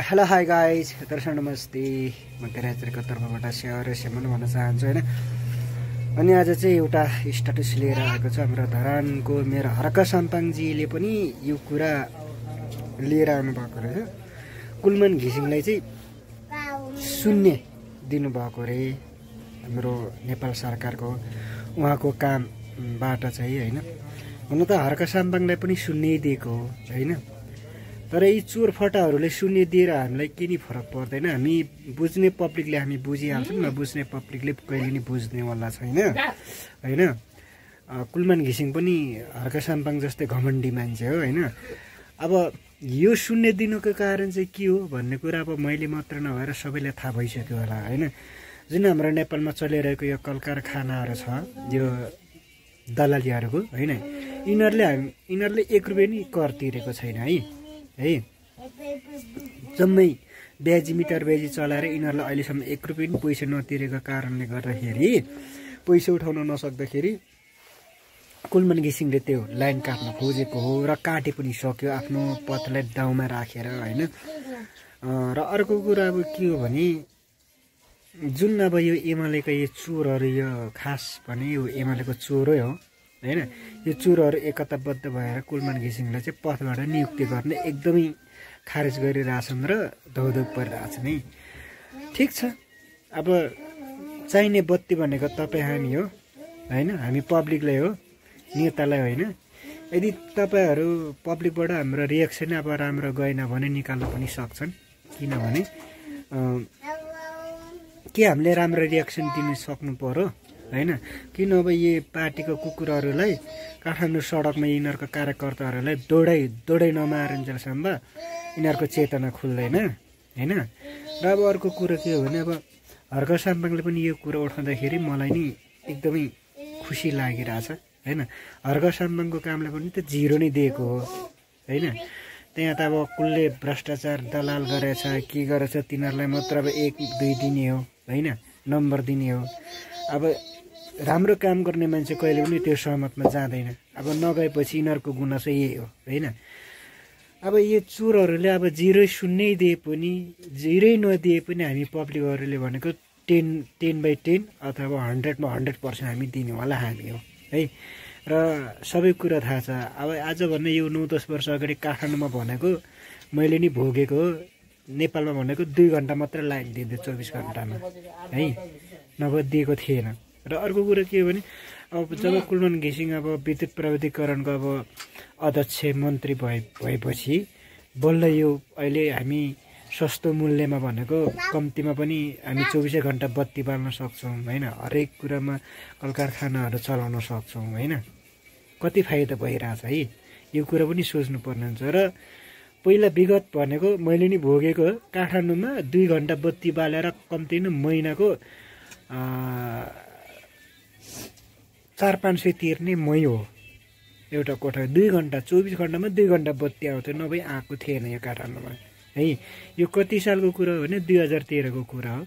Hello hi guys, दर्शक नमस्ते। म तेराचरको तर्फबाट स्याहार सेमन भन्न चाहन्छु होइन। अनि आज चाहिँ एउटा स्ट्याटस लिएर आएको छ हाम्रो धरानको मेरो हर्क साम्पाङजीले पनि यो कुरा लिएर आउनुभएको रहेछ। कुलमान घिसिङलाई चाहिँ शून्य दिनुभएको रे हाम्रो नेपाल सरकारको उहाँको कामबाट चाहिँ होइन। हुन त हर्क साम्पाङलाई पनि शून्य दिएको हो होइन, तर यी चोरफटाहरूले शून्य दिएर हामीलाई के नि फरक पर्दैन। हामी बुझ्ने पब्लिकले हामी बुझिहाल्छौँ, नबुझ्ने पब्लिकले कहिले नि बुझ्नेवाला छैन होइन। कुलमान घिसिङ पनि हर्क साम्पाङ जस्तै घमण्डी मान्छे हो होइन। अब यो शून्य दिनुको कारण चाहिँ के हो भन्ने कुरा अब मैले मात्र नभएर सबैलाई थाहा भइसक्यो होला होइन। जुन हाम्रो नेपालमा चलिरहेको यो कल कारखानाहरू छ, यो दलालीहरूको होइन, यिनीहरूले 1 रुपियाँ नि कर तिरेको छैन है। जम्मै ब्याजी मिटर ब्याजी चलाएर यिनीहरूलाई अहिलेसम्म 1 रुपियाँ पनि पैसा नतिरेको कारणले गर्दाखेरि, पैसा उठाउन नसक्दाखेरि कुलमान घिसिङले त्यो लाइन काट्न खोजेको हो र काटे पनि सक्यो आफ्नो पथलाई दाउमा राखेर होइन। र अर्को कुरा अब के हो भने, जुन अब यो एमालेका यो चोरहरू, यो खास भने यो एमालेको चोरै हो होइन। यो चोरहरू एकताबद्ध भएर कुलमान घिसिङलाई चाहिँ पथबाट नियुक्ति गर्ने एकदमै खारेज गरिरहेछन् र धौधौप परिरहेछन् है। ठिक छ, अब चाहिने बत्ती भनेको तपाईँ हामी हो होइन, हामी पब्लिकलाई हो, नेतालाई होइन। यदि तपाईँहरू पब्लिकबाट हाम्रो रिएक्सन अब राम्रो गएन भने निकाल्न पनि सक्छन्, किनभने के हामीले राम्रो रिएक्सन दिन सक्नु पर्यो होइन। किन अब यी पार्टीको कुकुरहरूलाई काठमाडौँ सडकमा यिनीहरूको कार्यकर्ताहरूलाई दौडै नमारुन्जेलसम्म यिनीहरूको चेतना खुल्दैन होइन। र अब अर्को कुरो के हो भने, अब हर्क साम्पाङले पनि यो कुरो उठाउँदाखेरि मलाई नि एकदमै खुसी लागिरहेछ होइन। हर्क साम्पाङको कामले पनि त 0 नै दिएको हो होइन। त्यहाँ त अब कुलले भ्रष्टाचार दलाल गरेछ के गरेछ, तिनीहरूलाई मात्र अब 1-2 दिने हो होइन, नम्बर दिने हो। अब राम्रो काम गर्ने मान्छे कहिले पनि त्यो सहमतमा जाँदैन। अब नगएपछि यिनीहरूको गुनासो यही हो होइन। अब यो चोरहरूले अब 0-0 दिए पनि 0 नदिए पनि हामी पब्लिकहरूले भनेको 10/10 अथवा 100मा 100% हामी दिनेवाला हामी हो है। र सबै कुरा थाहा छ। अब आज भन्ने यो 9-10 वर्ष अगाडि काठमाडौँमा भनेको मैले नि भोगेको हो। नेपालमा भनेको 2 घन्टा मात्र लाइन दिन्थ्यो 24 घन्टामा है, नभए दिएको थिएन। र अर्को कुरा के हो भने, अब जब कुलमान घिसिङ अब विद्युत प्राविधिकरणको अब अध्यक्ष मन्त्री भएपछि बल्ल यो अहिले हामी सस्तो मूल्यमा भनेको कम्तीमा पनि हामी 24 घन्टा बत्ती बाल्न सक्छौँ होइन। हरेक कुरामा कल कारखानाहरू चलाउन सक्छौँ होइन। कति फाइदा भइरहेछ है, यो कुरा पनि सोच्नुपर्ने हुन्छ। र पहिला विगत भनेको मैले नि भोगेको हो, काठमाडौँमा 2 घन्टा बत्ती बालेर कम्ती नै महिनाको 400-500 तिर्ने मै हो एउटा कोठा। 2 घन्टा 24 घन्टामा 2 घन्टा बत्ती आउँथ्यो, नभए आएको थिएन यो काठमाडौँमा है। यो कति सालको कुरा हो भने 2013को कुरा हो,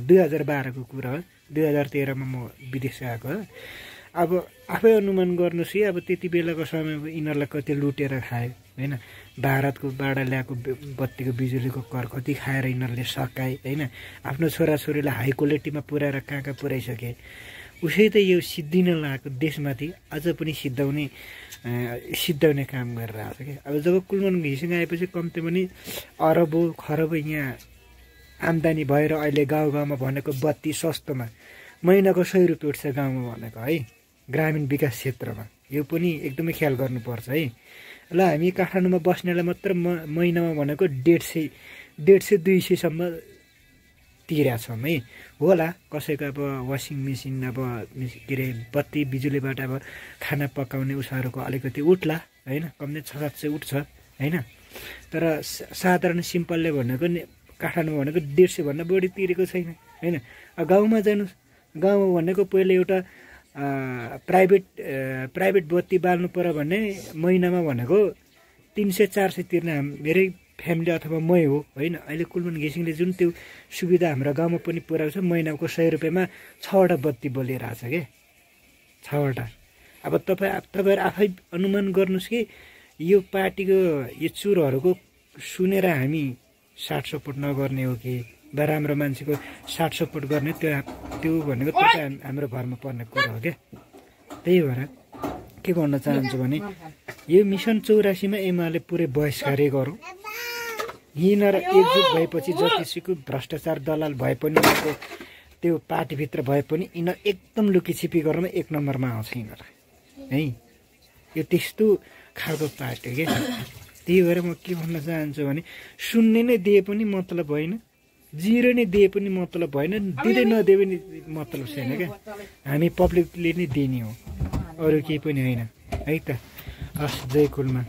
2012को कुरा हो। 2013मा म विदेश गएको हो। अब आफै अनुमान गर्नुहोस् कि अब त्यति बेलाको समयमा यिनीहरूलाई कति लुटेर खायो होइन। भारतकोबाट ल्याएको बत्तीको बिजुलीको कर कति खाएर यिनीहरूले सकाए होइन। आफ्नो छोराछोरीलाई हाई क्वालिटीमा पुऱ्याएर कहाँ पुऱ्याइसके। उसै त यो सिद्धिन लागेको देशमाथि अझ पनि सिद्धाउने काम गरिरहेको छ क्या। अब जब कुलमान घिसिङ आएपछि कम्ती पनि अरबौँ खरबौँ यहाँ आम्दानी भएर अहिले गाउँमा भनेको बत्ती सस्तोमा महिनाको 100 रुपियाँ उठ्छ गाउँमा भनेको है, ग्रामीण विकास क्षेत्रमा। यो पनि एकदमै ख्याल गर्नुपर्छ है। ल हामी काठमाडौँमा बस्नेलाई मात्र महिनामा भनेको 150-200सम्म तिरेका छौँ है। होला कसैको अब वासिङ मेसिन अब के अरे बत्ती बिजुलीबाट अब खाना पकाउने उसाहरूको अलिकति उठ्ला होइन, कम्ती 600-700 उठ्छ होइन। तर साधारण सिम्पलले भनेको काठमाडौँ भनेको 150 भन्दा बढी तिरेको छैन होइन। गाउँमा जानुहोस्, गाउँमा भनेको पहिला एउटा प्राइभेट बत्ती बाल्नु पर्यो भने महिनामा भनेको 300-400 तिर्ने मेरै फ्यामिली अथवा मै हो होइन। अहिले कुलमान घिसिङले जुन त्यो सुविधा हाम्रो गाउँमा पनि पुऱ्याउँछ, महिनाको 100 रुपियाँमा 6वटा बत्ती बलिरहेछ क्या, 6वटा। अब तपाईँहरू आफै अनुमान गर्नुहोस् कि यो पार्टीको यो चुरहरूको सुनेर हामी साट सपोर्ट नगर्ने हो कि वा राम्रो मान्छेको साट सपोर्ट गर्ने त्यो भनेको त्यो चाहिँ हाम्रो भरमा पर्ने कुरा हो क्या। त्यही भएर के भन्न चाहन्छु भने यो मिसन 84मा एमाले पुरै बहिष्कारै गरौँ। यिनीहरू एकजुट भएपछि जतिसुकै भ्रष्टाचार दलाल भए पनि त्यो पार्टीभित्र भए पनि यिनीहरू एकदम लुकीछिपी गर्नमा 1 नम्बरमा आउँछ यिनीहरू है। यो त्यस्तो खालको पार्टी हो क्या। त्यही भएर म के भन्न चाहन्छु भने सुन्ने नै दिए पनि मतलब होइन, जिरो नै दिए पनि मतलब भएन, दिँदै नदिए पनि मतलब छैन क्या। हामी पब्लिकले नै दिने हो, अरू केही पनि होइन है त। हस्, जय कुलमा।